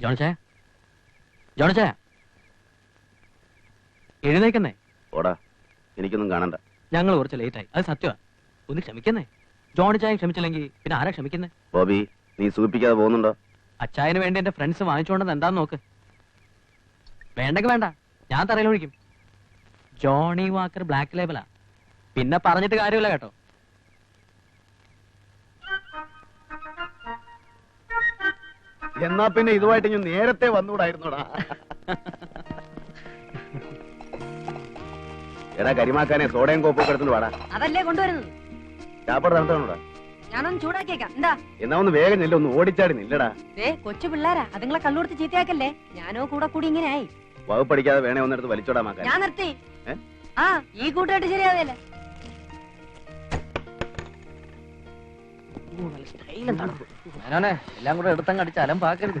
ജോണിച്ചേ, ജോണിച്ചേ, എഴുന്നേക്കുന്നേ. ഓടാ, എനിക്കൊന്നും കാണണ്ട. ഞങ്ങൾ കുറച്ച് ലേറ്റായി, അത് സത്യമാ. ഒന്ന് ക്ഷമിക്കുന്നേ. ജോണിച്ചായ ക്ഷമിച്ചില്ലെങ്കിൽ പിന്നെ ആരാ ക്ഷമിക്കുന്നേ? ബോബി, നീ സൂചിപ്പിക്കാതെ പോകുന്നുണ്ടോ? അച്ചായന് വേണ്ടി എന്റെ ഫ്രണ്ട്സ് വാങ്ങിച്ചുകൊണ്ടെന്ന് എന്താന്ന് നോക്ക്. വേണ്ടെങ്കിൽ വേണ്ട, ഞാൻ തറയിലൊഴിക്കും. ജോണി വാക്കർ ബ്ലാക്ക് ലേബലാ, പിന്നെ പറഞ്ഞിട്ട് കാര്യമില്ല കേട്ടോ. എന്നാ പിന്നെ ഇതുമായിട്ട് ഞാൻ നേരത്തെ വന്നുകൂടായിരുന്നോടാ. എടാ കരിമാക്കാനെ സോഡയും കോപ്പൊക്കെ എടുത്തിട്ട് വാടാ. അതല്ലേ കൊണ്ടുവരുന്നത്. ചാപ്പാട് തണുത്താണോടാ? ഞാനൊന്ന് ചൂടാക്കിയേക്കാം. എന്താ? എന്നാ ഒന്ന് വേഗം നില്ല, ഒന്ന് ഓടിച്ചാടി നില്ലടാ. കൊച്ചു പിള്ളേരാ, അതുങ്ങളെ കള്ളുകൊടുത്ത് ചീത്തയാക്കല്ലേ. ഞാനോ കൂടെ കൂടി ഇങ്ങനെ ആയി. വകുപ്പടിക്കാതെ വേണേ ഒന്നെടുത്ത് വലിച്ചോടാ മാക്കാൻ. ഞാൻ നിർത്തി. ആ, ഈ കൂട്ടായിട്ട് ശരിയാവില്ല. എല്ലാം കൂടെ എടുത്തങ്ങ് അടിച്ച് അലമ്പാക്കരുത്.